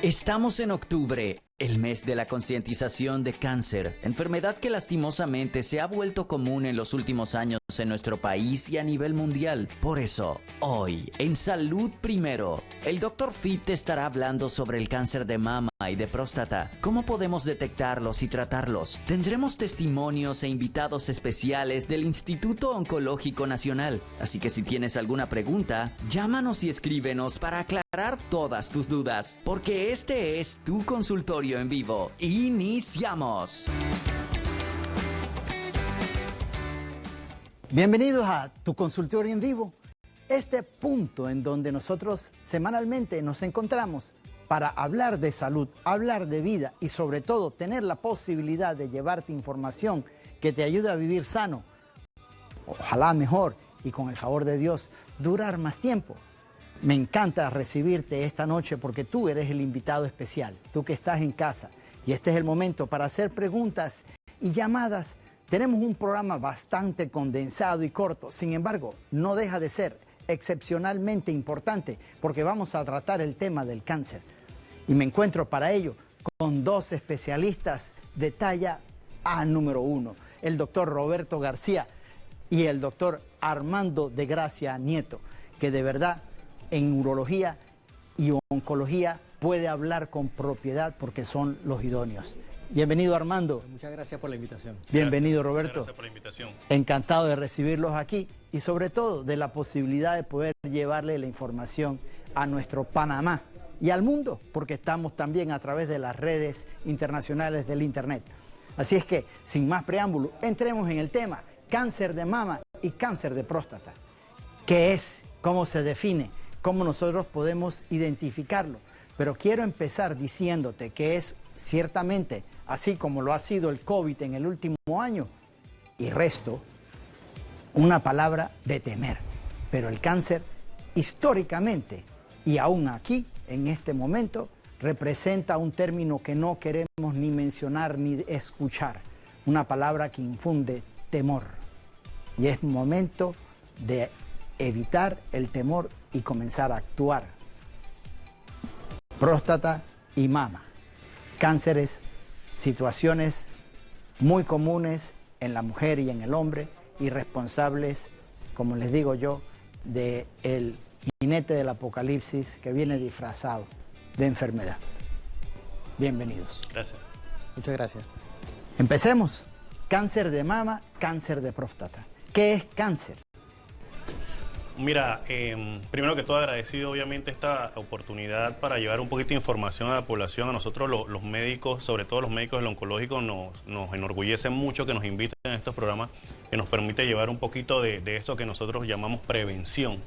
Estamos en octubre, el mes de la concientización de cáncer, enfermedad que lastimosamente se ha vuelto común en los últimos años en nuestro país y a nivel mundial. Por eso, hoy, en Salud Primero, el Dr. Fit te estará hablando sobre el cáncer de mama y de próstata, cómo podemos detectarlos y tratarlos. Tendremos testimonios e invitados especiales del Instituto Oncológico Nacional, así que si tienes alguna pregunta, llámanos y escríbenos para aclarar todas tus dudas, porque este es tu consultorio en vivo. ¡Iniciamos! Bienvenidos a tu consultorio en vivo, este punto en donde nosotros semanalmente nos encontramos para hablar de salud, hablar de vida y sobre todo tener la posibilidad de llevarte información que te ayude a vivir sano, ojalá mejor y con el favor de Dios durar más tiempo. Me encanta recibirte esta noche porque tú eres el invitado especial, tú que estás en casa, y este es el momento para hacer preguntas y llamadas. Tenemos un programa bastante condensado y corto, sin embargo, no deja de ser excepcionalmente importante porque vamos a tratar el tema del cáncer. Y me encuentro para ello con dos especialistas de talla A número 1, el doctor Roberto García y el doctor Armando de Gracia Nieto, que de verdad en urología y oncología puede hablar con propiedad porque son los idóneos. Bienvenido, Armando. Muchas gracias por la invitación. Bienvenido, Roberto. Gracias por la invitación. Encantado de recibirlos aquí y sobre todo de la posibilidad de poder llevarle la información a nuestro Panamá y al mundo, porque estamos también a través de las redes internacionales del Internet. Así es que, sin más preámbulo, entremos en el tema cáncer de mama y cáncer de próstata. ¿Qué es? ¿Cómo se define? ¿Cómo nosotros podemos identificarlo? Pero quiero empezar diciéndote que es ciertamente, así como lo ha sido el COVID en el último año y resto, una palabra de temer. Pero el cáncer, históricamente y aún aquí, en este momento, representa un término que no queremos ni mencionar ni escuchar. Una palabra que infunde temor. Y es momento de evitar el temor y comenzar a actuar. Próstata y mama. Cánceres, situaciones muy comunes en la mujer y en el hombre y responsables, como les digo yo, del jinete del apocalipsis que viene disfrazado de enfermedad. Bienvenidos. Gracias. Muchas gracias. Empecemos. Cáncer de mama, cáncer de próstata. ¿Qué es cáncer? Mira, primero que todo agradecido obviamente esta oportunidad para llevar un poquito de información a la población. A nosotros los médicos, sobre todo los médicos del oncológico, nos enorgullece mucho que nos inviten a estos programas que nos permite llevar un poquito de esto que nosotros llamamos prevención.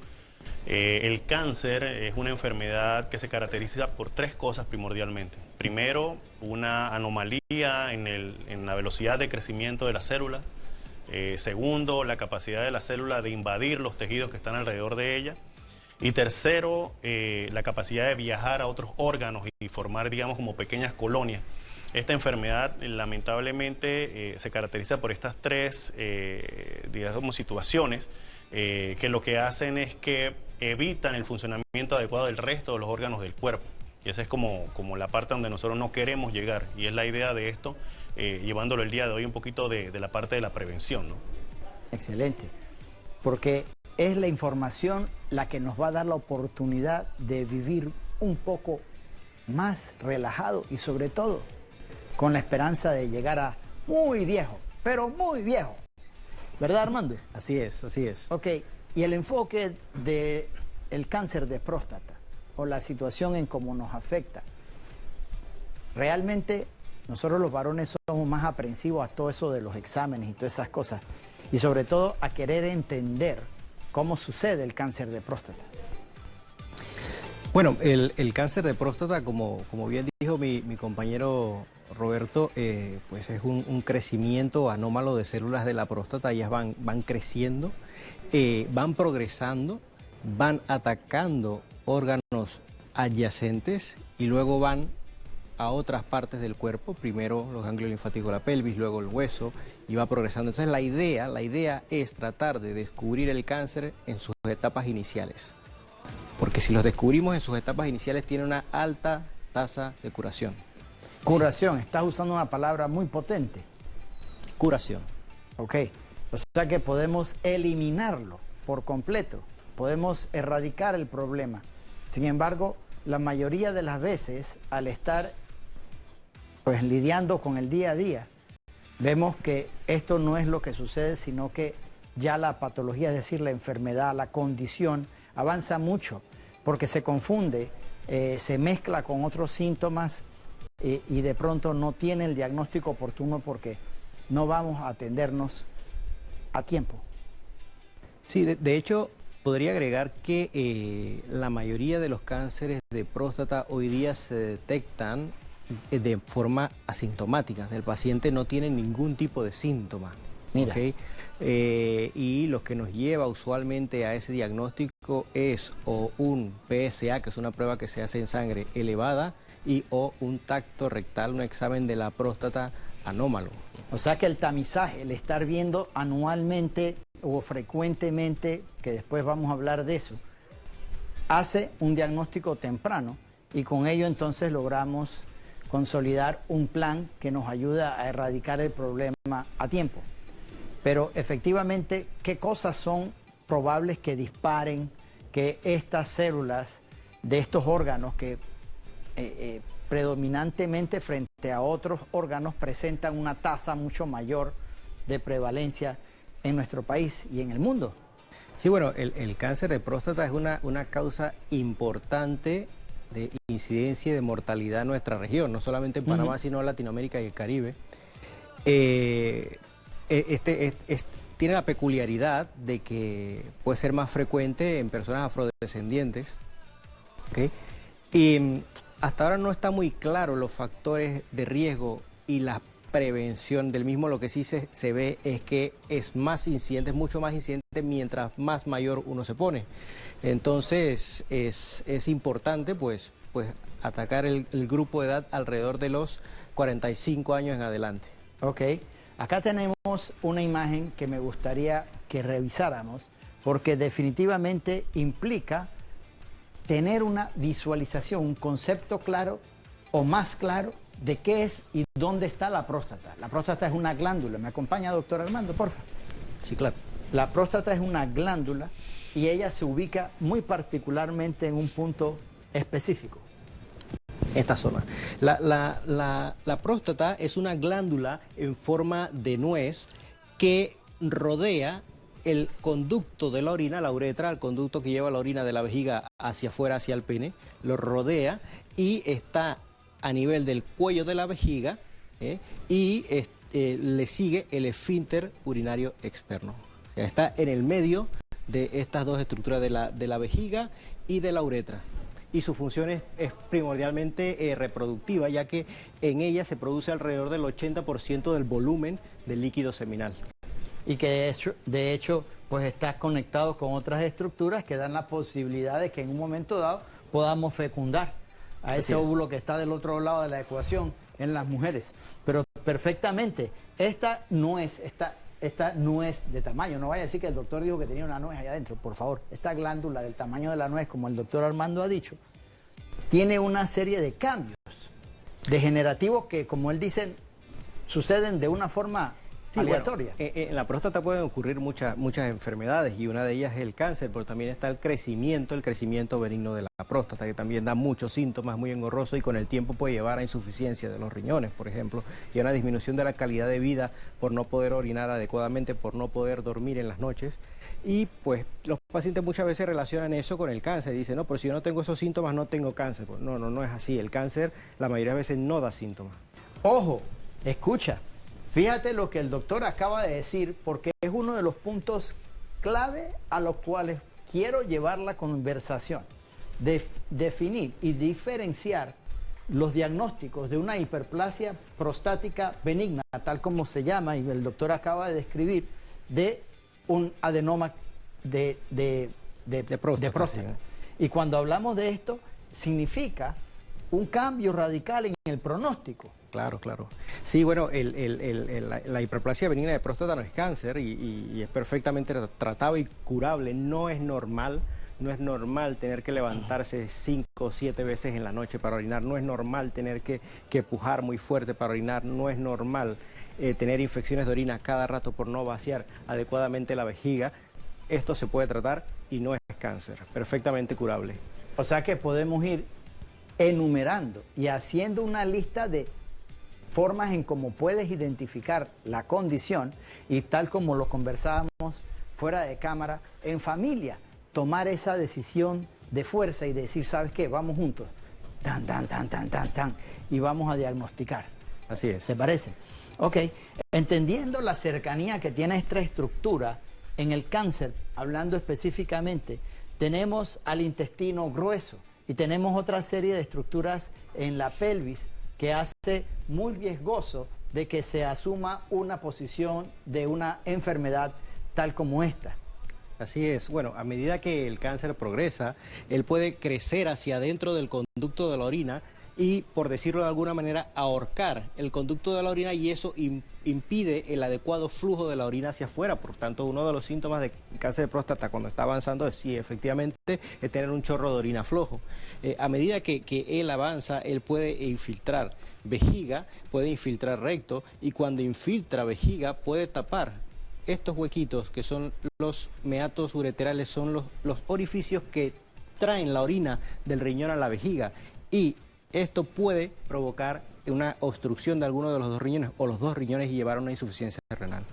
El cáncer es una enfermedad que se caracteriza por tres cosas primordialmente. Primero, una anomalía en la velocidad de crecimiento de las células. Segundo, la capacidad de la célula de invadir los tejidos que están alrededor de ella. Y tercero, la capacidad de viajar a otros órganos y formar, digamos, como pequeñas colonias. Esta enfermedad, lamentablemente, se caracteriza por estas tres, digamos, situaciones que lo que hacen es que evitan el funcionamiento adecuado del resto de los órganos del cuerpo. Y esa es como la parte donde nosotros no queremos llegar. Y es la idea de esto, llevándolo el día de hoy un poquito de la parte de la prevención, ¿no? Excelente, porque es la información la que nos va a dar la oportunidad de vivir un poco más relajado y sobre todo con la esperanza de llegar a muy viejo, pero muy viejo. ¿Verdad, Armando? Así es, así es. Ok, y el enfoque del cáncer de próstata o la situación en cómo nos afecta. Realmente nosotros los varones somos más aprensivos a todo eso de los exámenes y todas esas cosas. Y sobre todo a querer entender cómo sucede el cáncer de próstata. Bueno, el cáncer de próstata, como bien dijo mi compañero Roberto, pues es un crecimiento anómalo de células de la próstata. Ellas van creciendo, van progresando, van atacando órganos adyacentes y luego van a otras partes del cuerpo, primero los ganglios linfáticos de la pelvis, luego el hueso, y va progresando. Entonces la idea es tratar de descubrir el cáncer en sus etapas iniciales. Porque si los descubrimos en sus etapas iniciales tiene una alta tasa de curación. Curación, estás usando una palabra muy potente. Curación. Ok, o sea que podemos eliminarlo por completo, podemos erradicar el problema. Sin embargo, la mayoría de las veces, al estar pues lidiando con el día a día, vemos que esto no es lo que sucede, sino que ya la patología, es decir, la enfermedad, la condición, avanza mucho, porque se confunde, se mezcla con otros síntomas y de pronto no tiene el diagnóstico oportuno porque no vamos a atendernos a tiempo. Sí, de hecho, podría agregar que la mayoría de los cánceres de próstata hoy día se detectan de forma asintomática. El paciente no tiene ningún tipo de síntoma. Mira. ¿Okay? Y lo que nos lleva usualmente a ese diagnóstico es o un PSA, que es una prueba que se hace en sangre elevada, y o un tacto rectal, un examen de la próstata anómalo. O sea que el tamizaje, el estar viendo anualmente o frecuentemente, que después vamos a hablar de eso, hace un diagnóstico temprano y con ello entonces logramos consolidar un plan que nos ayuda a erradicar el problema a tiempo. Pero efectivamente, ¿qué cosas son probables que disparen que estas células de estos órganos que predominantemente frente a otros órganos presentan una tasa mucho mayor de prevalencia en nuestro país y en el mundo? Sí, bueno, el cáncer de próstata es una causa importante de incidencia y de mortalidad en nuestra región, no solamente en Panamá, sino en Latinoamérica y el Caribe. Tiene la peculiaridad de que puede ser más frecuente en personas afrodescendientes, ¿okay? Y hasta ahora no está muy claro los factores de riesgo y la prevención del mismo. Lo que sí se ve es que es más incidente, es mucho más incidente mientras más mayor uno se pone. Entonces es importante pues atacar el grupo de edad alrededor de los 45 años en adelante. Ok, acá tenemos una imagen que me gustaría que revisáramos porque definitivamente implica tener una visualización, un concepto claro o más claro de qué es y dónde está la próstata. La próstata es una glándula. ¿Me acompaña, doctor Armando, por favor? Sí, claro. La próstata es una glándula y ella se ubica muy particularmente en un punto específico. Esta zona. La próstata es una glándula en forma de nuez que rodea el conducto de la orina, la uretra, el conducto que lleva la orina de la vejiga hacia afuera, hacia el pene, lo rodea y está a nivel del cuello de la vejiga y le sigue el esfínter urinario externo. O sea, está en el medio de estas dos estructuras de la vejiga y de la uretra. Y su función es primordialmente reproductiva, ya que en ella se produce alrededor del 80% del volumen del líquido seminal. Y que de hecho pues está conectado con otras estructuras que dan la posibilidad de que en un momento dado podamos fecundar a ese óvulo que está del otro lado de la ecuación en las mujeres. Pero perfectamente, esta nuez de tamaño, no vaya a decir que el doctor dijo que tenía una nuez allá adentro, por favor, esta glándula del tamaño de la nuez, como el doctor Armando ha dicho, tiene una serie de cambios degenerativos que, como él dice, suceden de una forma aleatoria. Bueno, en la próstata pueden ocurrir muchas enfermedades y una de ellas es el cáncer, pero también está el crecimiento benigno de la próstata, que también da muchos síntomas, muy engorroso, y con el tiempo puede llevar a insuficiencia de los riñones, por ejemplo, y a una disminución de la calidad de vida por no poder orinar adecuadamente, por no poder dormir en las noches. Y pues los pacientes muchas veces relacionan eso con el cáncer y dicen, no, pero si yo no tengo esos síntomas no tengo cáncer. Pues no es así. El cáncer la mayoría de veces no da síntomas. Ojo, escucha. Fíjate lo que el doctor acaba de decir, porque es uno de los puntos clave a los cuales quiero llevar la conversación. Definir y diferenciar los diagnósticos de una hiperplasia prostática benigna, tal como se llama, y el doctor acaba de describir, de un adenoma de próstata. Sí. Y cuando hablamos de esto, significa un cambio radical en el pronóstico. Claro. Sí, bueno, la hiperplasia benigna de próstata no es cáncer y es perfectamente tratable y curable. No es normal no es normal tener que levantarse 5 o 7 veces en la noche para orinar, no es normal tener que pujar muy fuerte para orinar, no es normal tener infecciones de orina cada rato por no vaciar adecuadamente la vejiga. Esto se puede tratar y no es cáncer, perfectamente curable. O sea que podemos ir enumerando y haciendo una lista de formas en cómo puedes identificar la condición y, tal como lo conversábamos fuera de cámara, en familia, tomar esa decisión de fuerza y decir, ¿sabes qué? Vamos juntos, tan, y vamos a diagnosticar. Así es. ¿Te parece? Ok, entendiendo la cercanía que tiene esta estructura en el cáncer, hablando específicamente, tenemos al intestino grueso y tenemos otra serie de estructuras en la pelvis que hace muy riesgoso de que se asuma una posición de una enfermedad tal como esta. Así es. Bueno, a medida que el cáncer progresa, él puede crecer hacia adentro del conducto de la orina y, por decirlo de alguna manera, ahorcar el conducto de la orina, y eso impide el adecuado flujo de la orina hacia afuera. Por tanto, uno de los síntomas de cáncer de próstata cuando está avanzando es, sí, efectivamente, es tener un chorro de orina flojo. A medida que él avanza, él puede infiltrar vejiga, puede infiltrar recto, y cuando infiltra vejiga puede tapar estos huequitos que son los meatos ureterales, son los orificios que traen la orina del riñón a la vejiga, y esto puede provocar una obstrucción de alguno de los dos riñones o los dos riñones y llevar a una insuficiencia renal.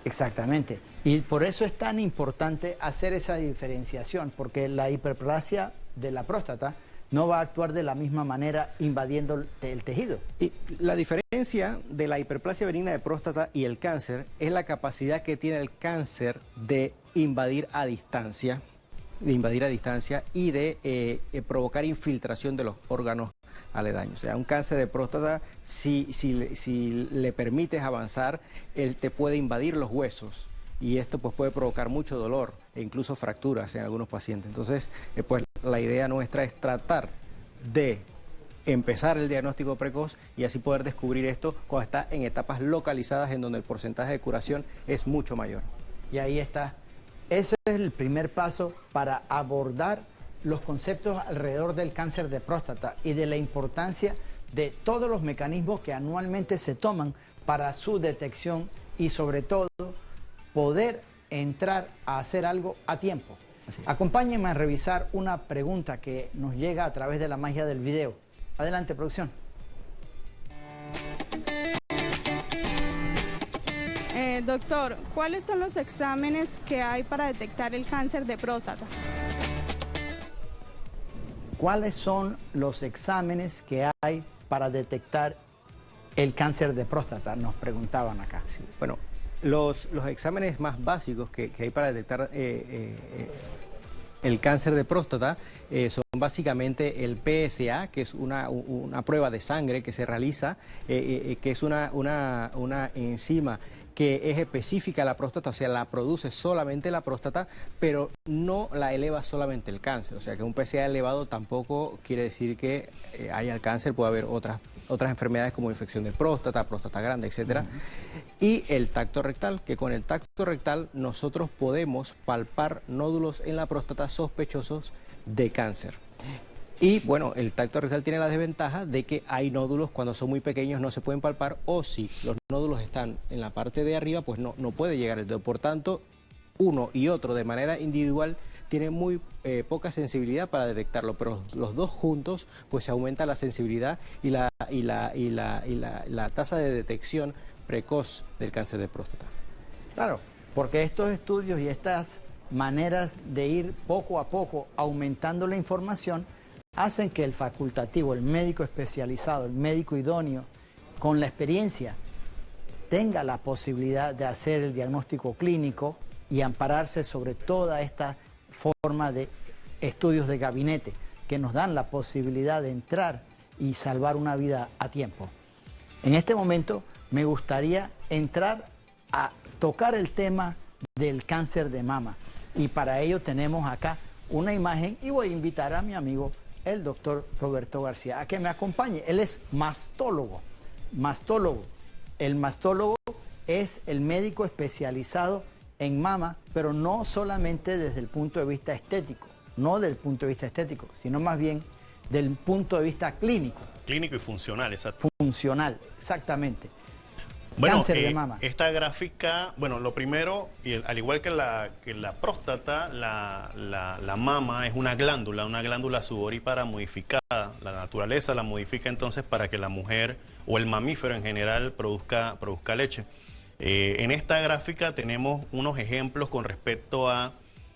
Exactamente. Y por eso es tan importante hacer esa diferenciación, porque la hiperplasia de la próstata no va a actuar de la misma manera invadiendo el tejido. Y la diferencia de la hiperplasia benigna de próstata y el cáncer es la capacidad que tiene el cáncer de invadir a distancia, y de provocar infiltración de los órganos aledaños. O sea, un cáncer de próstata, si le permites avanzar, él te puede invadir los huesos, y esto pues puede provocar mucho dolor e incluso fracturas en algunos pacientes. Entonces, pues la idea nuestra es tratar de empezar el diagnóstico precoz y así poder descubrir esto cuando está en etapas localizadas en donde el porcentaje de curación es mucho mayor. Y ahí está. Eso es el primer paso para abordar los conceptos alrededor del cáncer de próstata y de la importancia de todos los mecanismos que anualmente se toman para su detección y, sobre todo, poder entrar a hacer algo a tiempo. Acompáñenme a revisar una pregunta que nos llega a través de la magia del video. Adelante, producción. Doctor, ¿cuáles son los exámenes que hay para detectar el cáncer de próstata? ¿Cuáles son los exámenes que hay para detectar el cáncer de próstata? Nos preguntaban acá. Sí, bueno, los exámenes más básicos que hay para detectar el cáncer de próstata son básicamente el PSA, que es una prueba de sangre que se realiza, que es una enzima que es específica a la próstata, o sea, la produce solamente la próstata, pero no la eleva solamente el cáncer. O sea, que un PSA elevado tampoco quiere decir que haya el cáncer, puede haber otras enfermedades como infección de próstata, próstata grande, etcétera. Y el tacto rectal, que con el tacto rectal nosotros podemos palpar nódulos en la próstata sospechosos de cáncer. Y bueno, el tacto rectal tiene la desventaja de que hay nódulos cuando son muy pequeños no se pueden palpar, o si los nódulos están en la parte de arriba, pues no puede llegar el dedo. Por tanto, uno y otro de manera individual tienen muy poca sensibilidad para detectarlo, pero los dos juntos pues se aumenta la sensibilidad y la tasa de detección precoz del cáncer de próstata. Claro, porque estos estudios y estas maneras de ir poco a poco aumentando la información hacen que el facultativo, el médico especializado, el médico idóneo, con la experiencia, tenga la posibilidad de hacer el diagnóstico clínico y ampararse sobre toda esta forma de estudios de gabinete que nos dan la posibilidad de entrar y salvar una vida a tiempo. En este momento me gustaría entrar a tocar el tema del cáncer de mama, y para ello tenemos acá una imagen y voy a invitar a mi amigo el doctor Roberto García a que me acompañe. Él es mastólogo. El mastólogo es el médico especializado en mama, pero no solamente desde el punto de vista estético, no del punto de vista estético, sino más bien del punto de vista clínico. Clínico y funcional, exacto. Funcional, exactamente. Bueno, Cáncer de mama. Esta gráfica, bueno, lo primero, al igual que la próstata, la mama es una glándula sudorípara modificada. La naturaleza la modifica entonces para que la mujer o el mamífero en general produzca leche. En esta gráfica tenemos unos ejemplos con respecto a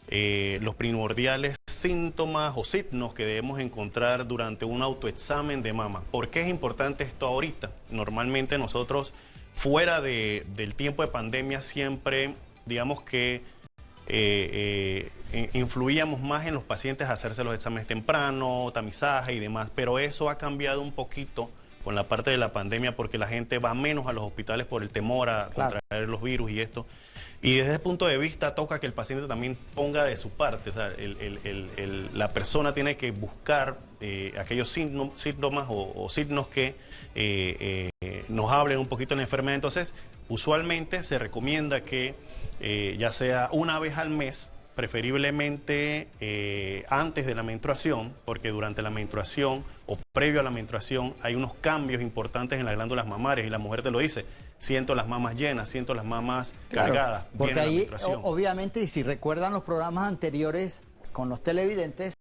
los primordiales síntomas o signos que debemos encontrar durante un autoexamen de mama. ¿Por qué es importante esto ahorita? Normalmente nosotros, fuera del tiempo de pandemia, siempre, digamos que influíamos más en los pacientes a hacerse los exámenes temprano, tamizaje y demás, pero eso ha cambiado un poquito con la parte de la pandemia porque la gente va menos a los hospitales por el temor a contraer los virus y esto. Y desde ese punto de vista toca que el paciente también ponga de su parte. O sea, la persona tiene que buscar aquellos síntomas o signos que nos hablen un poquito de la enfermedad. Entonces, usualmente se recomienda que ya sea una vez al mes, preferiblemente antes de la menstruación, porque durante la menstruación o previo a la menstruación hay unos cambios importantes en las glándulas mamarias y la mujer te lo dice. Siento las mamas llenas, siento las mamas cargadas. Porque ahí, obviamente, y si recuerdan los programas anteriores con los televidentes,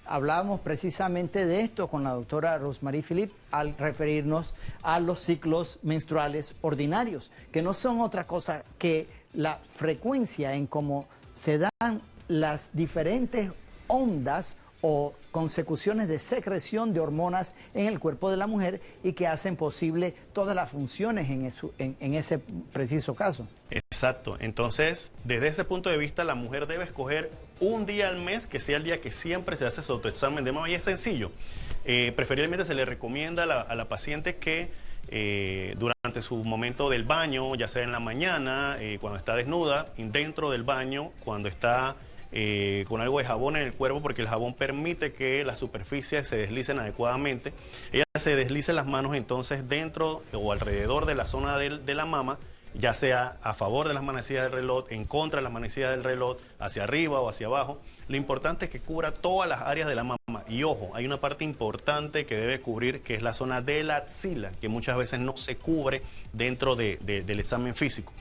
hablábamos precisamente de esto con la doctora Rosmarie Philippe al referirnos a los ciclos menstruales ordinarios, que no son otra cosa que la frecuencia en cómo se dan las diferentes ondas o consecuciones de secreción de hormonas en el cuerpo de la mujer y que hacen posible todas las funciones en ese preciso caso. Exacto. Entonces, desde ese punto de vista, la mujer debe escoger un día al mes que sea el día que siempre se hace su autoexamen de mama y es sencillo. Preferiblemente se le recomienda a la paciente que durante su momento del baño, ya sea en la mañana, cuando está desnuda, dentro del baño, cuando está con algo de jabón en el cuerpo, porque el jabón permite que las superficies se deslicen adecuadamente. Ella se desliza las manos entonces dentro o alrededor de la zona de la mama, ya sea a favor de las manecillas del reloj, en contra de las manecillas del reloj, hacia arriba o hacia abajo. Lo importante es que cubra todas las áreas de la mama. Y ojo, hay una parte importante que debe cubrir, que es la zona de la axila, que muchas veces no se cubre dentro del examen físico.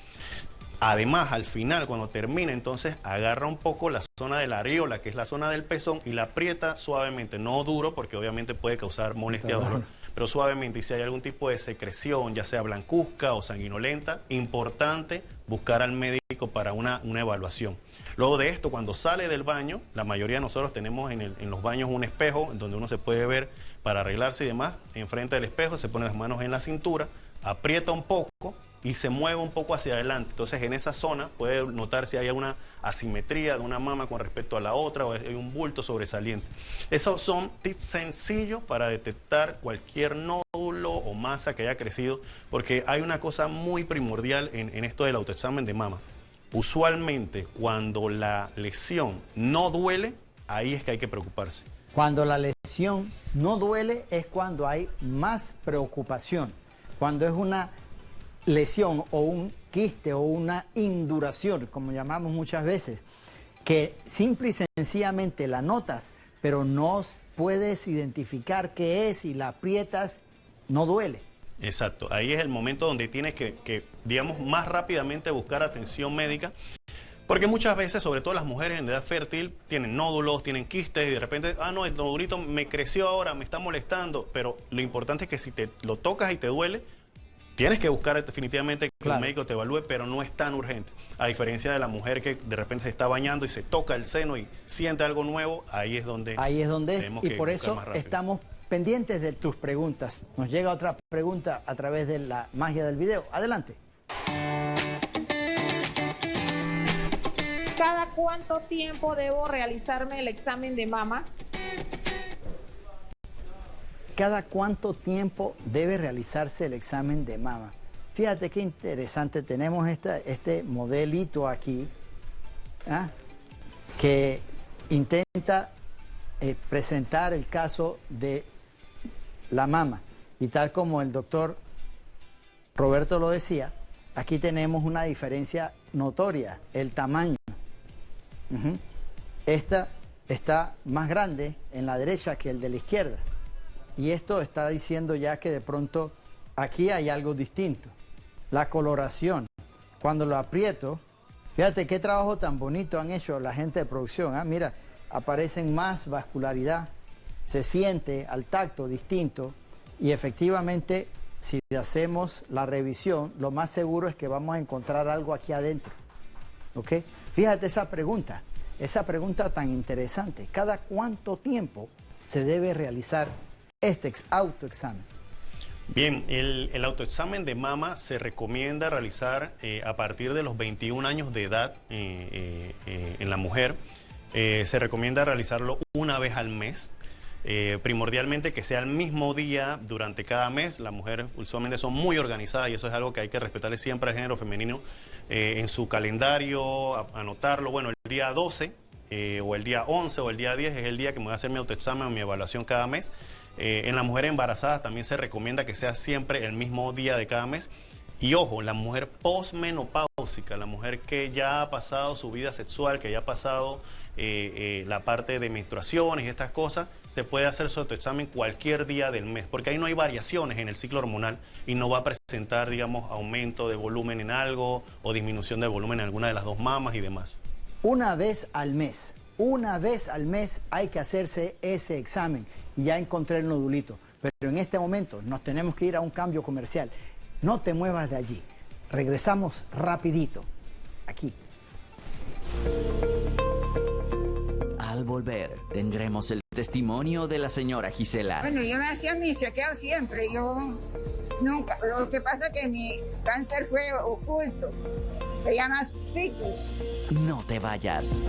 Además, al final, cuando termina, entonces agarra un poco la zona de la areola, que es la zona del pezón, y la aprieta suavemente, no duro, porque obviamente puede causar molestia o dolor, pero suavemente. Y si hay algún tipo de secreción, ya sea blancuzca o sanguinolenta, importante buscar al médico para una evaluación. Luego de esto, cuando sale del baño, la mayoría de nosotros tenemos en los baños un espejo en donde uno se puede ver para arreglarse y demás. Enfrente del espejo se pone las manos en la cintura, aprieta un poco y se mueve un poco hacia adelante. Entonces, en esa zona puede notar si hay alguna asimetría de una mama con respecto a la otra o hay un bulto sobresaliente. Esos son tips sencillos para detectar cualquier nódulo o masa que haya crecido, porque hay una cosa muy primordial en esto del autoexamen de mama. Usualmente, cuando la lesión no duele, ahí es que hay que preocuparse. Cuando la lesión no duele es cuando hay más preocupación. Cuando es una lesión o un quiste o una induración, como llamamos muchas veces, que simple y sencillamente la notas, pero no puedes identificar qué es y la aprietas, no duele. Exacto, ahí es el momento donde tienes que, digamos, más rápidamente buscar atención médica, porque muchas veces, sobre todo las mujeres en edad fértil, tienen nódulos, tienen quistes y de repente, no, el nodulito me creció ahora, me está molestando, pero lo importante es que si te lo tocas y te duele, tienes que buscar definitivamente que el médico te evalúe, pero no es tan urgente. A diferencia de la mujer que de repente se está bañando y se toca el seno y siente algo nuevo, ahí es donde es, y por eso estamos pendientes de tus preguntas. Nos llega otra pregunta a través de la magia del video. Adelante. ¿Cada cuánto tiempo debo realizarme el examen de mamas? ¿Cada cuánto tiempo debe realizarse el examen de mama? Fíjate qué interesante, tenemos este modelito aquí, que intenta presentar el caso de la mama. Y tal como el doctor Roberto lo decía, aquí tenemos una diferencia notoria, el tamaño. Esta está más grande en la derecha que el de la izquierda. Y esto está diciendo ya que de pronto aquí hay algo distinto. La coloración, cuando lo aprieto, fíjate qué trabajo tan bonito han hecho la gente de producción. Mira, aparecen más vascularidad, se siente al tacto distinto y efectivamente si hacemos la revisión, lo más seguro es que vamos a encontrar algo aquí adentro. ¿Ok? Fíjate esa pregunta tan interesante. ¿Cada cuánto tiempo se debe realizar este autoexamen? Bien, el autoexamen de mama se recomienda realizar a partir de los 21 años de edad en la mujer. Se recomienda realizarlo una vez al mes. Primordialmente que sea el mismo día durante cada mes. Las mujeres usualmente son muy organizadas y eso es algo que hay que respetarle siempre al género femenino en su calendario, anotarlo. Bueno, el día 12 o el día 11 o el día 10 es el día que me voy a hacer mi autoexamen o mi evaluación cada mes. En las mujeres embarazadas también se recomienda que sea siempre el mismo día de cada mes. Y ojo, la mujer posmenopáusica, la mujer que ya ha pasado su vida sexual, que ya ha pasado la parte de menstruaciones y estas cosas, se puede hacer su autoexamen cualquier día del mes, porque ahí no hay variaciones en el ciclo hormonal y no va a presentar, digamos, aumento de volumen en algo o disminución de volumen en alguna de las dos mamas y demás. Una vez al mes hay que hacerse ese examen y ya encontré el nodulito, pero en este momento nos tenemos que ir a un cambio comercial. No te muevas de allí. Regresamos rapidito. Aquí. Al volver, tendremos el testimonio de la señora Gisela. Bueno, yo me hacía mi chequeo siempre. Yo nunca. Lo que pasa es que mi cáncer fue oculto. Se llama ficus. No te vayas.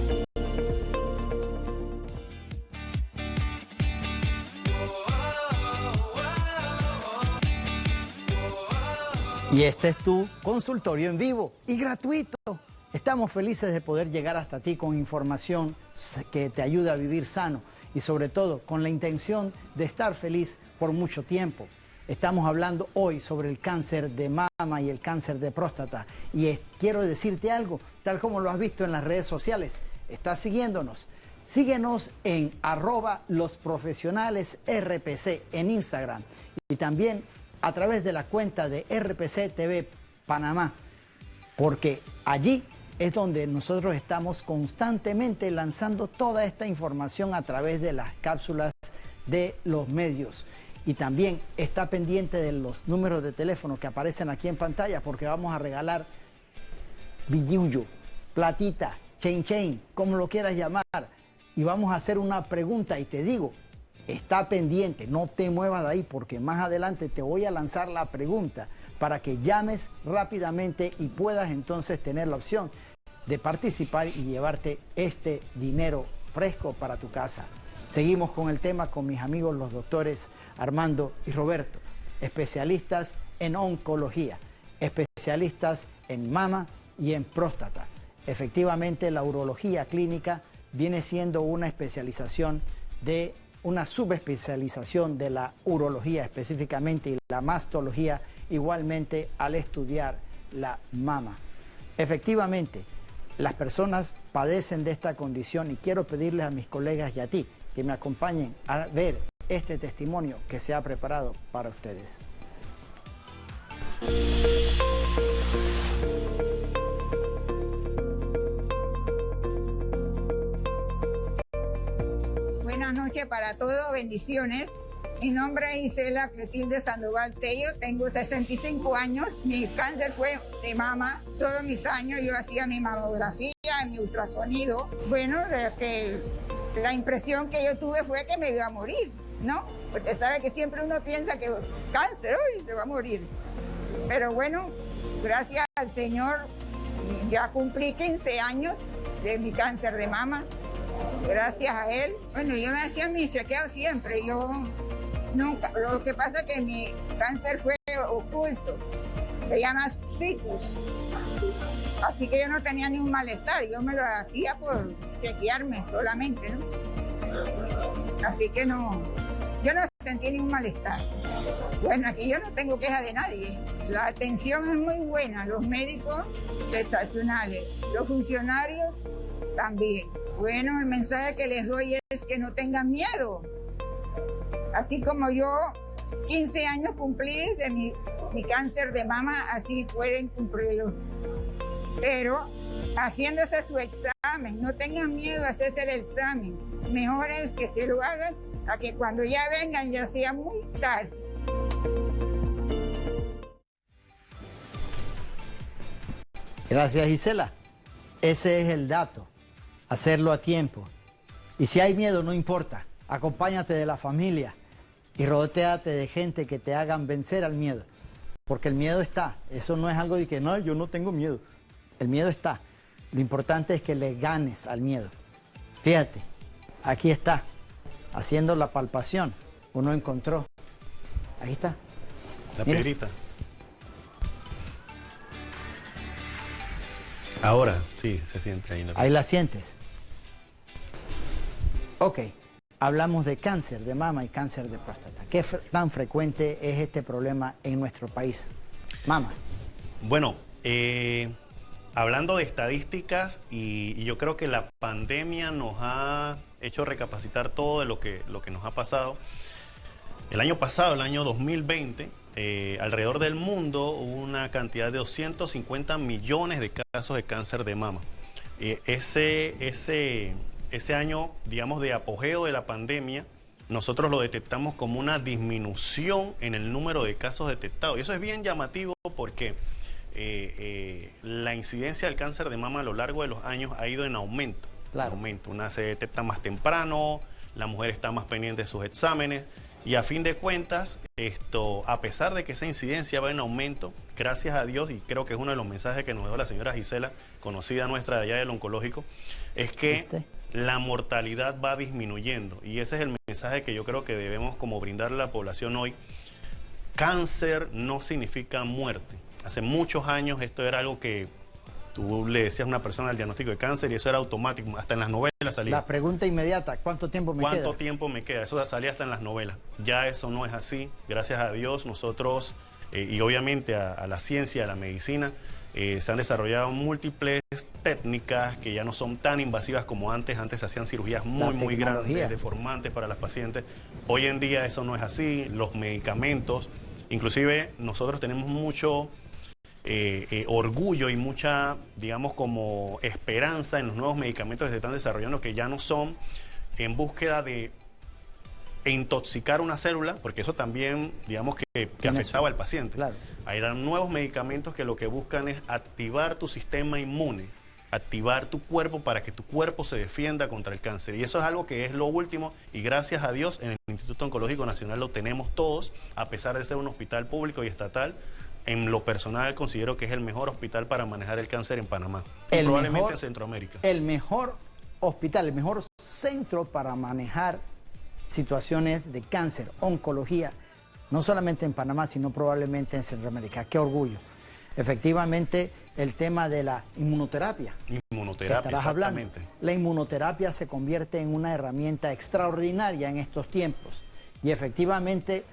Y este es tu consultorio en vivo y gratuito. Estamos felices de poder llegar hasta ti con información que te ayuda a vivir sano y sobre todo con la intención de estar feliz por mucho tiempo. Estamos hablando hoy sobre el cáncer de mama y el cáncer de próstata. Y quiero decirte algo, tal como lo has visto en las redes sociales. Estás siguiéndonos. Síguenos en @losprofesionalesRPC en Instagram y también a través de la cuenta de RPC TV Panamá, porque allí es donde nosotros estamos constantemente lanzando toda esta información a través de las cápsulas de los medios. Y también está pendiente de los números de teléfono que aparecen aquí en pantalla, porque vamos a regalar billuyo, platita, chain, como lo quieras llamar. Y vamos a hacer una pregunta y te digo, está pendiente, no te muevas de ahí porque más adelante te voy a lanzar la pregunta para que llames rápidamente y puedas entonces tener la opción de participar y llevarte este dinero fresco para tu casa. Seguimos con el tema con mis amigos los doctores Armando y Roberto, especialistas en oncología, especialistas en mama y en próstata. Efectivamente, la urología clínica viene siendo una especialización de una subespecialización de la urología específicamente y la mastología igualmente al estudiar la mama. Efectivamente, las personas padecen de esta condición y quiero pedirles a mis colegas y a ti que me acompañen a ver este testimonio que se ha preparado para ustedes. Buenas noches para todos, bendiciones. Mi nombre es Isela Cletilde Sandoval Tello, tengo 65 años, mi cáncer fue de mama, todos mis años yo hacía mi mamografía, mi ultrasonido. Bueno, la impresión que yo tuve fue que me iba a morir, ¿no? Porque sabe que siempre uno piensa que cáncer, uy, se va a morir. Pero bueno, gracias al Señor, ya cumplí 15 años de mi cáncer de mama. Gracias a él. Bueno, yo me hacía mi chequeo siempre. Yo nunca. Lo que pasa es que mi cáncer fue oculto. Se llama ficus. Así que yo no tenía ni un malestar. Yo me lo hacía por chequearme solamente, ¿no? Así que no. Yo no sentí ningún malestar. Bueno, aquí yo no tengo queja de nadie. La atención es muy buena. Los médicos sensacionales. Los funcionarios también. Bueno, el mensaje que les doy es que no tengan miedo. Así como yo 15 años cumplí de mi cáncer de mama, así pueden cumplirlo. Pero haciéndose su examen, no tengan miedo a hacerse el examen. Mejor es que se lo hagan a que cuando ya vengan ya sea muy tarde. Gracias, Gisela. Ese es el dato, hacerlo a tiempo. Y si hay miedo, no importa, acompáñate de la familia y rodéate de gente que te hagan vencer al miedo. Porque el miedo está, eso no es algo de que no, yo no tengo miedo. El miedo está. Lo importante es que le ganes al miedo. Fíjate, aquí está, haciendo la palpación. Uno encontró. Ahí está. La Mira. piedrita. Ahora, sí, se siente ahí. Ahí la sientes. Ok, hablamos de cáncer de mama y cáncer de próstata. ¿Qué tan frecuente es este problema en nuestro país? Mama. Bueno, hablando de estadísticas, y yo creo que la pandemia nos ha hecho recapacitar todo de lo que nos ha pasado. El año pasado, el año 2020, alrededor del mundo hubo una cantidad de 250 millones de casos de cáncer de mama. Ese año, digamos, de apogeo de la pandemia, nosotros lo detectamos como una disminución en el número de casos detectados. Y eso es bien llamativo porque la incidencia del cáncer de mama a lo largo de los años ha ido en aumento. Claro. Una se detecta más temprano, la mujer está más pendiente de sus exámenes. Y a fin de cuentas, a pesar de que esa incidencia va en aumento, gracias a Dios, y creo que es uno de los mensajes que nos dio la señora Gisela, conocida nuestra de allá del oncológico, es que la mortalidad va disminuyendo. Y ese es el mensaje que yo creo que debemos como brindarle a la población hoy. Cáncer no significa muerte. Hace muchos años esto era algo que tú le decías a una persona el diagnóstico de cáncer y eso era automático, hasta en las novelas salía. La pregunta inmediata, ¿cuánto tiempo me queda? ¿Cuánto tiempo me queda? Eso salía hasta en las novelas. Ya eso no es así. Gracias a Dios, nosotros, y obviamente a la ciencia, a la medicina, se han desarrollado múltiples técnicas que ya no son tan invasivas como antes. Antes se hacían cirugías muy grandes, deformantes para las pacientes. Hoy en día eso no es así. Los medicamentos, inclusive nosotros tenemos mucho orgullo y mucha, digamos, como esperanza en los nuevos medicamentos que se están desarrollando, que ya no son en búsqueda de intoxicar una célula, porque eso también, digamos, que afectaba al paciente. Claro. Hay nuevos medicamentos que lo que buscan es activar tu sistema inmune, activar tu cuerpo para que tu cuerpo se defienda contra el cáncer. Y eso es algo que es lo último, y gracias a Dios en el Instituto Oncológico Nacional lo tenemos todos, a pesar de ser un hospital público y estatal. En lo personal considero que es el mejor hospital para manejar el cáncer en Panamá, y probablemente en Centroamérica. El mejor hospital, el mejor centro para manejar situaciones de cáncer, oncología, no solamente en Panamá, sino probablemente en Centroamérica. ¡Qué orgullo! Efectivamente, el tema de la inmunoterapia. Inmunoterapia, exactamente. La inmunoterapia se convierte en una herramienta extraordinaria en estos tiempos. Y efectivamente,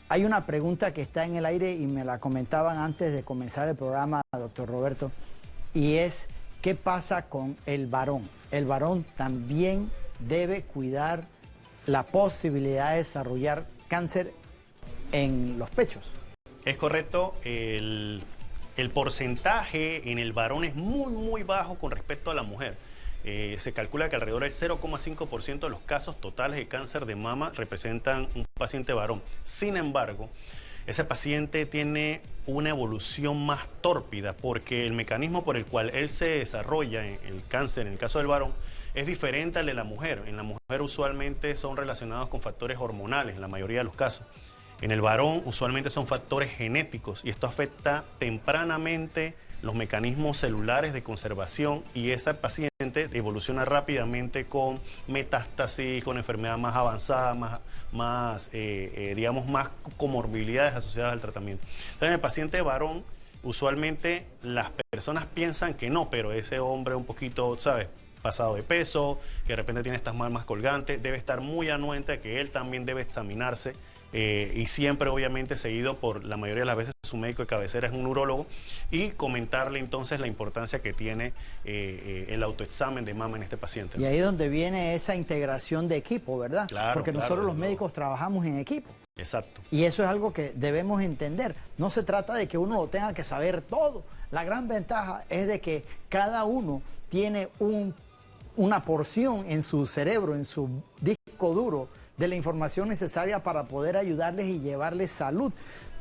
hay una pregunta que está en el aire y me la comentaban antes de comenzar el programa, doctor Roberto, y es, ¿qué pasa con el varón? El varón también debe cuidar la posibilidad de desarrollar cáncer en los pechos. Es correcto, el porcentaje en el varón es muy bajo con respecto a la mujer. Se calcula que alrededor del 0,5% de los casos totales de cáncer de mama representan un paciente varón. Sin embargo, ese paciente tiene una evolución más tórpida porque el mecanismo por el cual él se desarrolla en el cáncer, en el caso del varón, es diferente al de la mujer. En la mujer usualmente son relacionados con factores hormonales, en la mayoría de los casos. En el varón usualmente son factores genéticos y esto afecta tempranamente los mecanismos celulares de conservación y ese paciente evoluciona rápidamente con metástasis, con enfermedad más avanzada, digamos, más comorbilidades asociadas al tratamiento. Entonces, en el paciente varón, usualmente las personas piensan que no, pero ese hombre un poquito, ¿sabes?, pasado de peso, que de repente tiene estas mamas colgantes, debe estar muy anuente de que él también debe examinarse y siempre, obviamente, seguido por la mayoría de las veces su médico de cabecera es un urólogo, y comentarle entonces la importancia que tiene el autoexamen de mama en este paciente. Y ahí es donde viene esa integración de equipo, ¿verdad? Claro, porque claro, nosotros los no. médicos trabajamos en equipo. Exacto. Y eso es algo que debemos entender. No se trata de que uno lo tenga que saber todo. La gran ventaja es de que cada uno tiene una porción en su cerebro, en su disco duro, de la información necesaria para poder ayudarles y llevarles salud.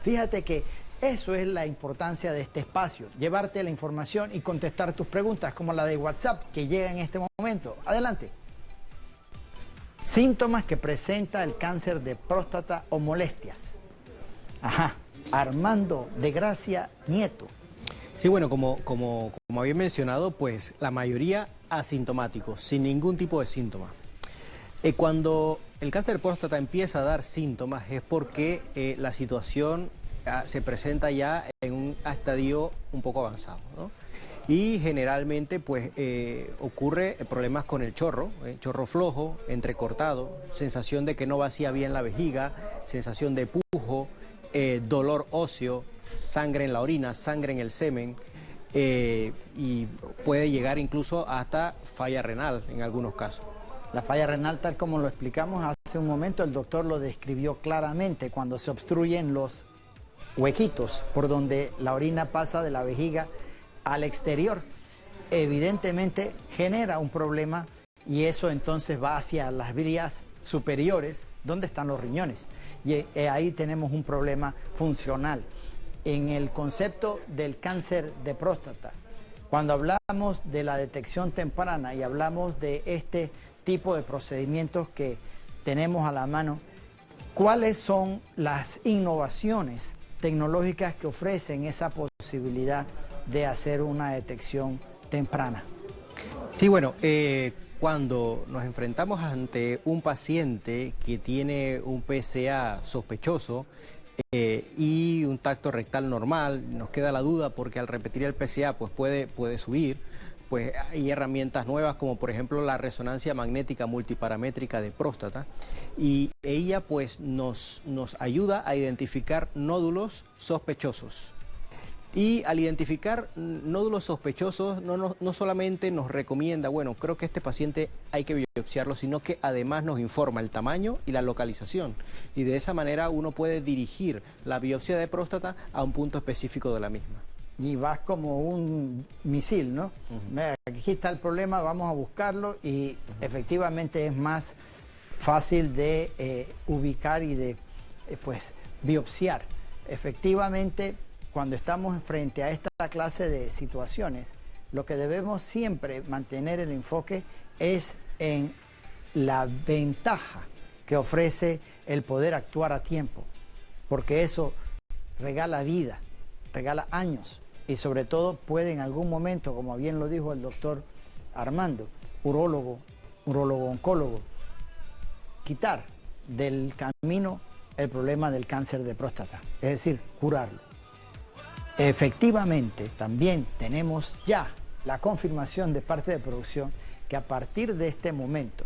Fíjate que eso es la importancia de este espacio, llevarte la información y contestar tus preguntas, como la de WhatsApp que llega en este momento. Adelante. Síntomas que presenta el cáncer de próstata o molestias. Ajá. Armando de Gracia Nieto. Sí, bueno, como había mencionado, pues la mayoría asintomáticos, sin ningún tipo de síntoma. Cuando el cáncer de próstata empieza a dar síntomas es porque la situación se presenta ya en un estadio un poco avanzado, ¿no? Y generalmente pues ocurre problemas con el chorro flojo, entrecortado, sensación de que no vacía bien la vejiga, sensación de pujo, dolor óseo, sangre en la orina, sangre en el semen, y puede llegar incluso hasta falla renal en algunos casos. La falla renal, tal como lo explicamos hace un momento, el doctor lo describió claramente, cuando se obstruyen los huequitos por donde la orina pasa de la vejiga al exterior. Evidentemente genera un problema y eso entonces va hacia las vías superiores, donde están los riñones. Y ahí tenemos un problema funcional. En el concepto del cáncer de próstata, cuando hablamos de la detección temprana y hablamos de este tipo de procedimientos que tenemos a la mano, ¿cuáles son las innovaciones tecnológicas que ofrecen esa posibilidad de hacer una detección temprana? Sí, bueno, cuando nos enfrentamos ante un paciente que tiene un PSA sospechoso y un tacto rectal normal, nos queda la duda porque al repetir el PSA pues puede subir. Pues hay herramientas nuevas como por ejemplo la resonancia magnética multiparamétrica de próstata, y ella pues nos ayuda a identificar nódulos sospechosos. Y al identificar nódulos sospechosos no solamente nos recomienda, bueno, creo que este paciente hay que biopsiarlo, sino que además nos informa el tamaño y la localización. Y de esa manera uno puede dirigir la biopsia de próstata a un punto específico de la misma. Y vas como un misil, ¿no? Aquí está el problema, vamos a buscarlo y efectivamente es más fácil de ubicar y de pues biopsiar. Efectivamente, cuando estamos frente a esta clase de situaciones, lo que debemos siempre mantener el enfoque es en la ventaja que ofrece el poder actuar a tiempo, porque eso regala vida, regala años. Y sobre todo puede en algún momento, como bien lo dijo el doctor Armando, urólogo oncólogo, quitar del camino el problema del cáncer de próstata, es decir, curarlo. Efectivamente, también tenemos ya la confirmación de parte de producción que a partir de este momento,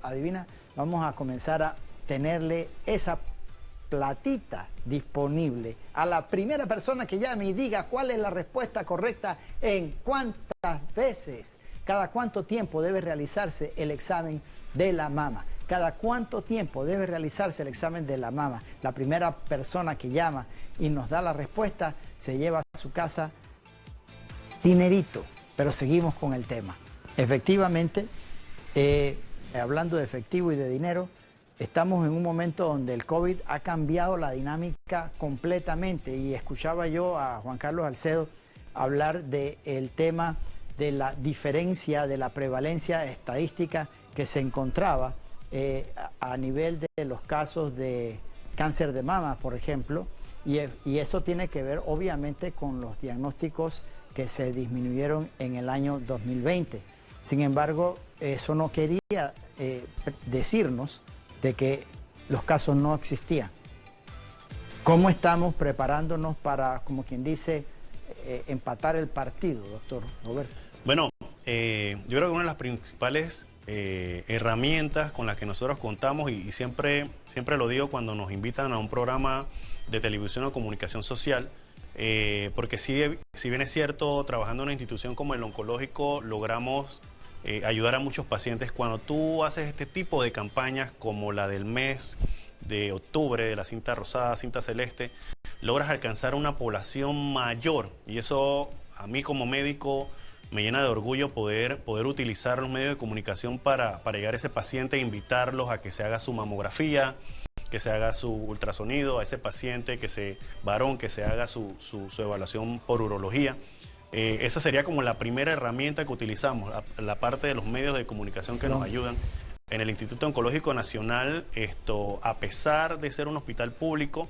adivina, vamos a comenzar a tenerle esa platita disponible a la primera persona que llame y diga cuál es la respuesta correcta en cuántas veces, cada cuánto tiempo debe realizarse el examen de la mama. Cada cuánto tiempo debe realizarse el examen de la mama. La primera persona que llama y nos da la respuesta se lleva a su casa dinerito, pero seguimos con el tema. Efectivamente, hablando de efectivo y de dinero, estamos en un momento donde el COVID ha cambiado la dinámica completamente y escuchaba yo a Juan Carlos Alcedo hablar del tema de la diferencia de la prevalencia estadística que se encontraba a nivel de los casos de cáncer de mama, por ejemplo, y eso tiene que ver obviamente con los diagnósticos que se disminuyeron en el año 2020. Sin embargo, eso no quería decirnos de que los casos no existían. ¿Cómo estamos preparándonos para, como quien dice, empatar el partido, doctor Roberto? Bueno, yo creo que una de las principales herramientas con las que nosotros contamos y siempre lo digo cuando nos invitan a un programa de televisión o comunicación social, porque si bien es cierto, trabajando en una institución como el oncológico logramos ayudar a muchos pacientes. Cuando tú haces este tipo de campañas como la del mes de octubre, de la cinta rosada, cinta celeste, logras alcanzar una población mayor, y eso a mí como médico me llena de orgullo poder utilizar los medios de comunicación para llegar a ese paciente e invitarlos a que se haga su mamografía, que se haga su ultrasonido, a ese paciente varón que se haga su evaluación por urología. Esa sería como la primera herramienta que utilizamos, la parte de los medios de comunicación que nos ayudan. En el Instituto Oncológico Nacional, a pesar de ser un hospital público,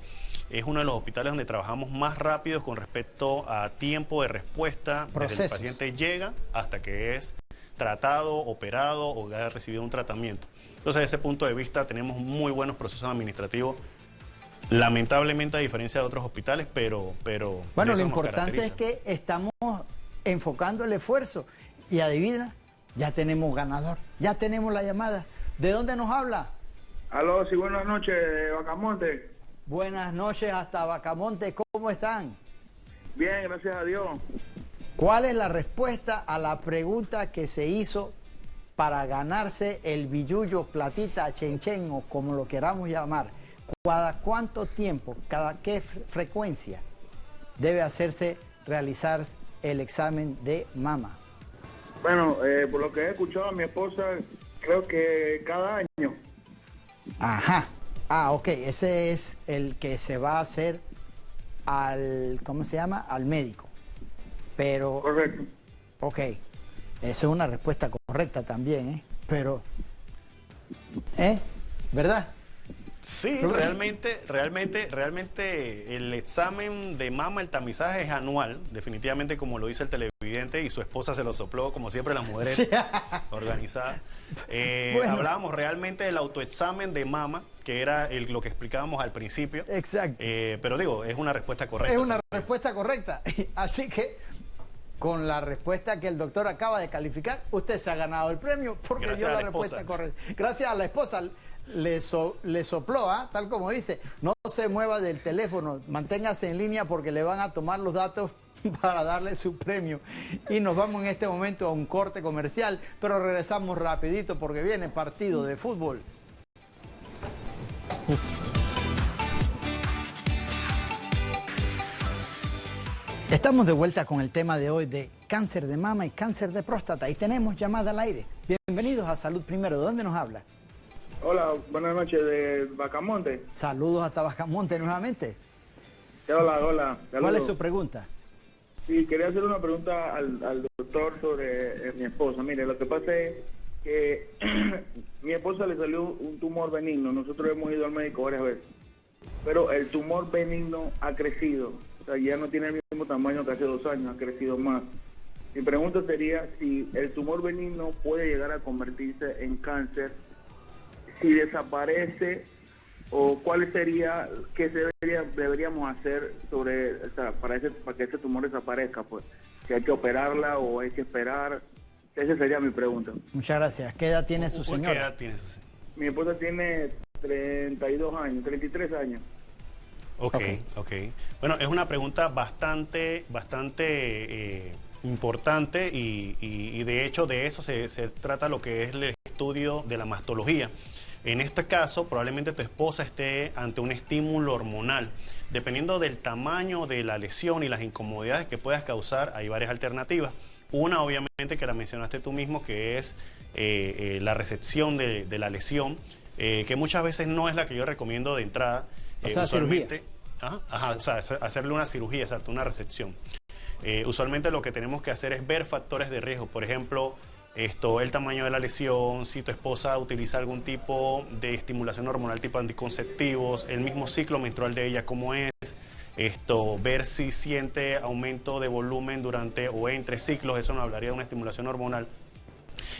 es uno de los hospitales donde trabajamos más rápido con respecto a tiempo de respuesta, desde que el paciente llega hasta que es tratado, operado o ha recibido un tratamiento. Entonces, desde ese punto de vista, tenemos muy buenos procesos administrativos, lamentablemente a diferencia de otros hospitales, pero bueno, lo importante es que estamos enfocando el esfuerzo y adivina, ya tenemos ganador, ya tenemos la llamada. ¿De dónde nos habla? Aló, sí, buenas noches, de Bacamonte. Buenas noches hasta Bacamonte, ¿cómo están? Bien, gracias a Dios. ¿Cuál es la respuesta a la pregunta que se hizo para ganarse el billullo, platita, chenchen o como lo queramos llamar? ¿Cada cuánto tiempo, cada qué frecuencia debe realizar el examen de mama? Bueno, por lo que he escuchado a mi esposa, creo que cada año. Ajá. Ok, ese es el que se va a hacer ¿cómo se llama? Al médico. Pero... Correcto. Ok, esa es una respuesta correcta también, ¿eh? Pero... ¿Verdad? Sí, realmente el examen de mama, el tamizaje es anual, definitivamente, como lo dice el televidente, y su esposa se lo sopló, como siempre las mujeres organizadas. Bueno. Hablábamos realmente del autoexamen de mama, que era lo que explicábamos al principio. Exacto. Pero digo, es una respuesta correcta. Es una respuesta correcta. Así que, con la respuesta que el doctor acaba de calificar, usted se ha ganado el premio porque dio la respuesta correcta. Gracias a la esposa. Le sopló, tal como dice, no se mueva del teléfono, manténgase en línea porque le van a tomar los datos para darle su premio. Y nos vamos en este momento a un corte comercial, pero regresamos rapidito porque viene partido de fútbol. Estamos de vuelta con el tema de hoy de cáncer de mama y cáncer de próstata y tenemos llamada al aire. Bienvenidos a Salud Primero. ¿De dónde nos habla? Hola, buenas noches, de Bacamonte. Saludos hasta Bacamonte nuevamente. Hola. Saludos. ¿Cuál es su pregunta? Sí, quería hacer una pregunta al doctor sobre mi esposa. Mire, lo que pasa es que mi esposa le salió un tumor benigno. Nosotros hemos ido al médico varias veces. Pero el tumor benigno ha crecido. O sea, ya no tiene el mismo tamaño que hace 2 años, ha crecido más. Mi pregunta sería si el tumor benigno puede llegar a convertirse en cáncer, si desaparece, o cuál sería, qué deberíamos hacer para que ese tumor desaparezca, pues, si hay que operarla o hay que esperar. Esa sería mi pregunta. Muchas gracias. ¿Qué edad tiene su señora? ¿Qué edad tiene su señora? Mi esposa tiene 32 años, 33 años. Ok. Bueno, es una pregunta bastante importante y de hecho de eso se trata lo que es el estudio de la mastología. En este caso, probablemente tu esposa esté ante un estímulo hormonal. Dependiendo del tamaño de la lesión y las incomodidades que puedas causar, hay varias alternativas. Una, obviamente, que la mencionaste tú mismo, que es la resección de la lesión, que muchas veces no es la que yo recomiendo de entrada. O sea, usualmente, o sea, hacerle una cirugía, exacto, una resección. Usualmente lo que tenemos que hacer es ver factores de riesgo. Por ejemplo, el tamaño de la lesión, si tu esposa utiliza algún tipo de estimulación hormonal tipo anticonceptivos, el mismo ciclo menstrual de ella cómo es, ver si siente aumento de volumen durante o entre ciclos, eso nos hablaría de una estimulación hormonal.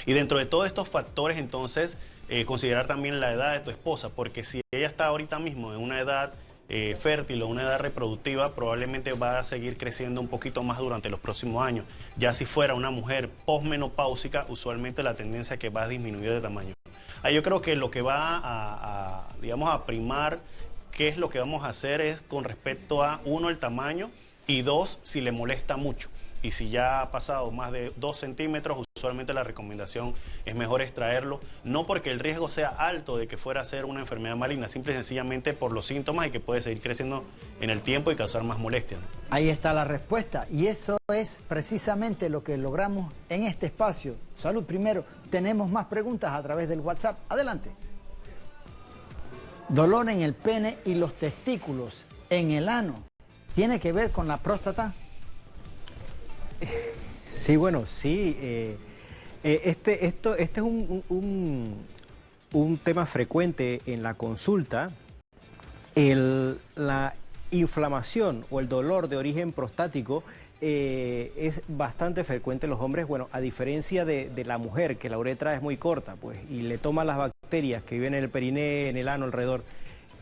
Y dentro de todos estos factores, entonces, considerar también la edad de tu esposa, porque si ella está ahorita mismo en una edad fértil o una edad reproductiva, probablemente va a seguir creciendo un poquito más durante los próximos años. Ya si fuera una mujer posmenopáusica, usualmente la tendencia es que va a disminuir de tamaño. Yo creo que lo que va digamos, a primar qué es lo que vamos a hacer es con respecto a, uno, el tamaño, y dos, si le molesta mucho. Y si ya ha pasado más de 2 centímetros, usualmente la recomendación es mejor extraerlo, no porque el riesgo sea alto de que fuera a ser una enfermedad maligna, simple y sencillamente por los síntomas y que puede seguir creciendo en el tiempo y causar más molestias. Ahí está la respuesta, y eso es precisamente lo que logramos en este espacio. Salud Primero. Tenemos más preguntas a través del WhatsApp. Adelante. Dolor en el pene y los testículos, en el ano, ¿tiene que ver con la próstata? Sí, bueno, sí. Este es un tema frecuente en la consulta. La inflamación o el dolor de origen prostático es bastante frecuente en los hombres, bueno, a diferencia de la mujer, que la uretra es muy corta, pues, y le toma las bacterias que viven en el periné, en el ano alrededor,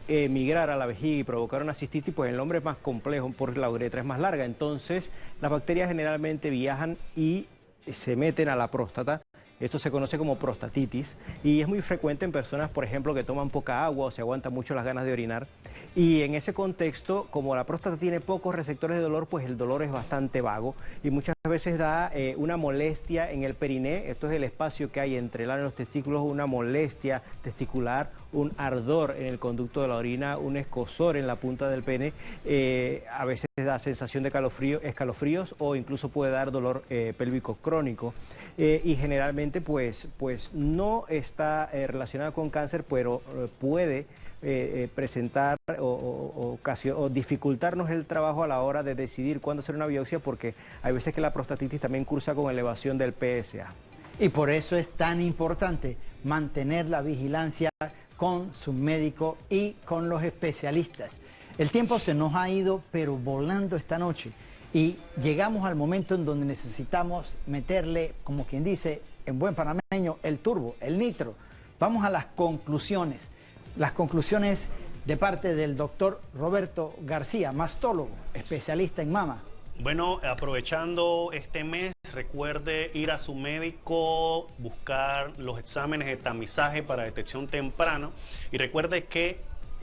migrar a la vejiga y provocar una cistitis, pues el hombre es más complejo porque la uretra es más larga. Entonces, las bacterias generalmente viajan y se meten a la próstata. Esto se conoce como prostatitis y es muy frecuente en personas, por ejemplo, que toman poca agua o se aguantan mucho las ganas de orinar. Y en ese contexto, como la próstata tiene pocos receptores de dolor, pues el dolor es bastante vago y muchas veces da una molestia en el periné. Esto es el espacio que hay entre el ano y los testículos, una molestia testicular, un ardor en el conducto de la orina, un escozor en la punta del pene. A veces da sensación de escalofríos o incluso puede dar dolor pélvico crónico. Y generalmente pues no está relacionada con cáncer, pero puede presentar o dificultarnos el trabajo a la hora de decidir cuándo hacer una biopsia, porque hay veces que la prostatitis también cursa con elevación del PSA. Y por eso es tan importante mantener la vigilancia con su médico y con los especialistas. El tiempo se nos ha ido, pero volando esta noche. Y llegamos al momento en donde necesitamos meterle, como quien dice, en buen panameño, el turbo, el nitro. Vamos a las conclusiones. Las conclusiones de parte del doctor Roberto García, mastólogo, especialista en mama. Bueno, aprovechando este mes, recuerde ir a su médico, buscar los exámenes de tamizaje para detección temprana y recuerde que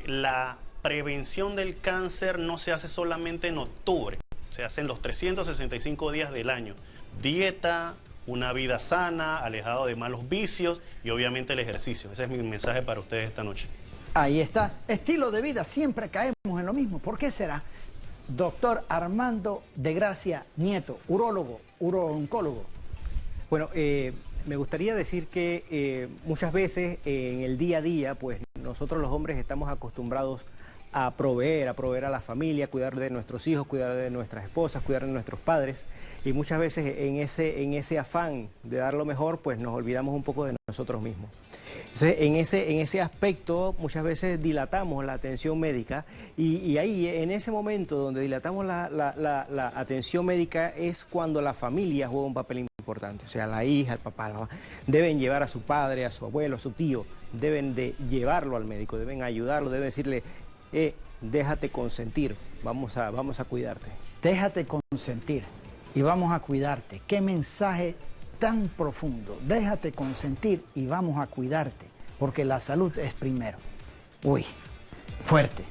la prevención del cáncer no se hace solamente en octubre, se hace en los 365 días del año. Dieta, una vida sana, alejado de malos vicios y obviamente el ejercicio. Ese es mi mensaje para ustedes esta noche. Ahí está. Estilo de vida, siempre caemos en lo mismo. ¿Por qué será? Doctor Armando de Gracia Nieto, urólogo, urooncólogo. Bueno, me gustaría decir que muchas veces en el día a día, pues nosotros los hombres estamos acostumbrados a proveer a la familia, cuidar de nuestros hijos, cuidar de nuestras esposas, cuidar de nuestros padres, y muchas veces en ese afán de dar lo mejor, pues nos olvidamos un poco de nosotros mismos. Entonces, en ese aspecto, muchas veces dilatamos la atención médica y ahí, en ese momento donde dilatamos la atención médica, es cuando la familia juega un papel importante. O sea, la hija, el papá, la mamá, deben llevar a su padre, a su abuelo, a su tío, deben de llevarlo al médico, deben ayudarlo, deben decirle, déjate consentir, vamos a cuidarte. Déjate consentir y vamos a cuidarte. Qué mensaje tan profundo. Déjate consentir y vamos a cuidarte, porque la salud es primero. Uy, fuerte.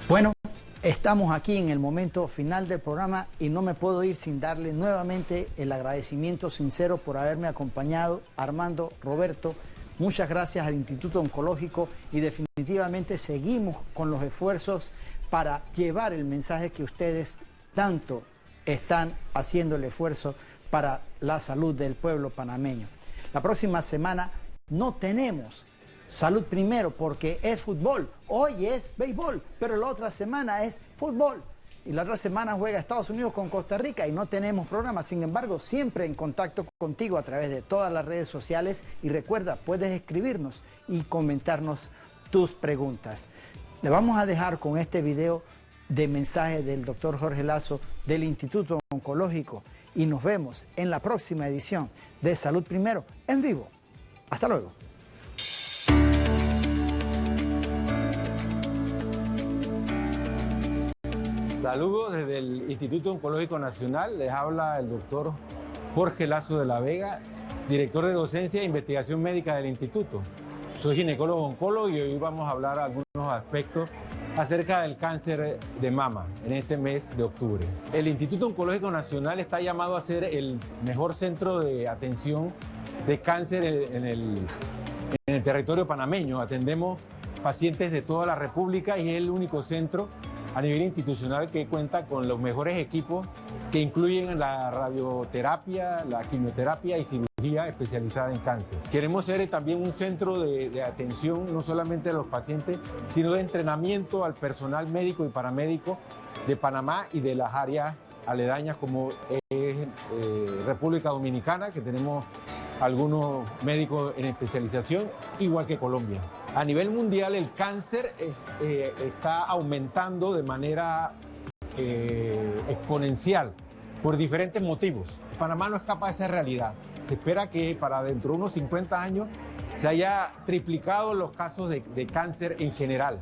Bueno, estamos aquí en el momento final del programa y no me puedo ir sin darle nuevamente el agradecimiento sincero por haberme acompañado, Armando, Roberto. Muchas gracias al Instituto Oncológico y definitivamente seguimos con los esfuerzos para llevar el mensaje que ustedes tanto están haciendo el esfuerzo para la salud del pueblo panameño. La próxima semana no tenemos Salud Primero porque es fútbol. Hoy es béisbol, pero la otra semana es fútbol. Y la otra semana juega Estados Unidos con Costa Rica y no tenemos programa. Sin embargo, siempre en contacto contigo a través de todas las redes sociales. Y recuerda, puedes escribirnos y comentarnos tus preguntas. Le vamos a dejar con este video de mensaje del doctor Jorge Lazo del Instituto Oncológico. Y nos vemos en la próxima edición de Salud Primero en vivo. Hasta luego. Saludos desde el Instituto Oncológico Nacional. Les habla el doctor Jorge Lazo de la Vega, director de docencia e investigación médica del instituto. Soy ginecólogo oncólogo y hoy vamos a hablar algunos aspectos acerca del cáncer de mama en este mes de octubre. El Instituto Oncológico Nacional está llamado a ser el mejor centro de atención de cáncer en el territorio panameño. Atendemos pacientes de toda la República y es el único centro a nivel institucional que cuenta con los mejores equipos que incluyen la radioterapia, la quimioterapia y cirugía especializada en cáncer. Queremos ser también un centro de atención no solamente a los pacientes, sino de entrenamiento al personal médico y paramédico de Panamá y de las áreas aledañas como es República Dominicana, que tenemos algunos médicos en especialización, igual que Colombia. A nivel mundial el cáncer está aumentando de manera exponencial por diferentes motivos. Panamá no escapa de esa realidad. Se espera que para dentro de unos 50 años se haya triplicado los casos de cáncer en general,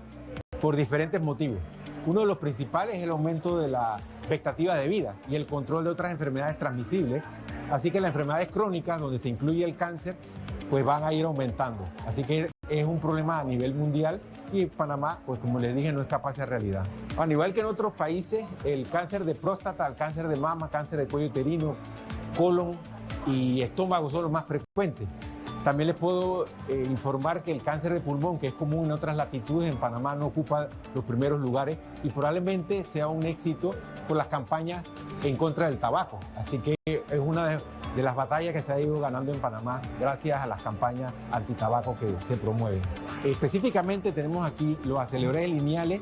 por diferentes motivos. Uno de los principales es el aumento de la expectativa de vida y el control de otras enfermedades transmisibles. Así que las enfermedades crónicas, donde se incluye el cáncer, pues van a ir aumentando. Así que es un problema a nivel mundial y Panamá, pues como les dije, no escapa de esa realidad. Al igual que en otros países, el cáncer de próstata, el cáncer de mama, cáncer de cuello uterino, colon y estómago son los más frecuentes. También les puedo informar que el cáncer de pulmón, que es común en otras latitudes, en Panamá no ocupa los primeros lugares y probablemente sea un éxito por las campañas en contra del tabaco. Así que es una de las batallas que se ha ido ganando en Panamá gracias a las campañas antitabaco que se promueven. Específicamente tenemos aquí los aceleradores lineales,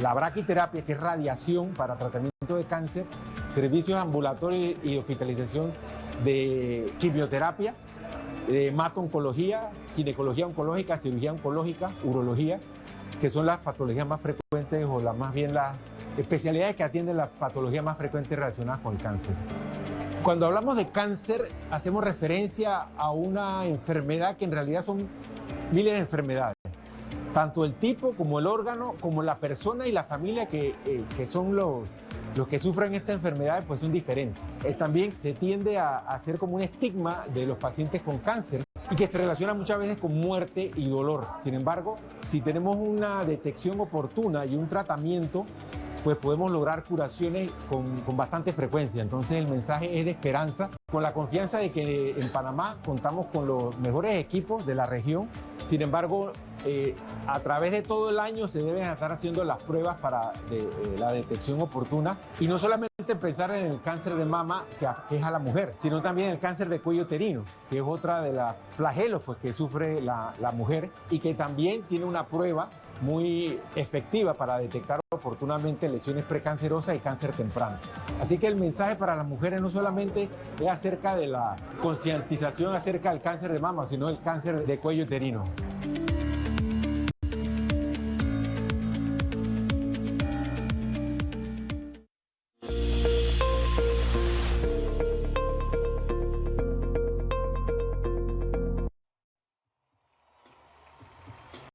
la braquiterapia, que es radiación para tratamiento de cáncer, servicios ambulatorios y hospitalización de quimioterapia, de hemato-oncología, ginecología oncológica, cirugía oncológica, urología, que son las patologías más frecuentes o más bien las especialidades que atienden las patologías más frecuentes relacionadas con el cáncer. Cuando hablamos de cáncer, hacemos referencia a una enfermedad que en realidad son miles de enfermedades. Tanto el tipo como el órgano, como la persona y la familia que son los que sufren esta enfermedad, pues son diferentes. También se tiende a hacer como un estigma de los pacientes con cáncer y que se relaciona muchas veces con muerte y dolor. Sin embargo, si tenemos una detección oportuna y un tratamiento, pues podemos lograr curaciones con bastante frecuencia. Entonces el mensaje es de esperanza, con la confianza de que en Panamá contamos con los mejores equipos de la región. Sin embargo, a través de todo el año se deben estar haciendo las pruebas para la detección oportuna y no solamente pensar en el cáncer de mama que es a la mujer, sino también el cáncer de cuello uterino, que es otra de los flagelos pues, que sufre la mujer y que también tiene una prueba muy efectiva para detectar oportunamente lesiones precancerosas y cáncer temprano. Así que el mensaje para las mujeres no solamente es acerca de la concientización acerca del cáncer de mama, sino el cáncer de cuello uterino.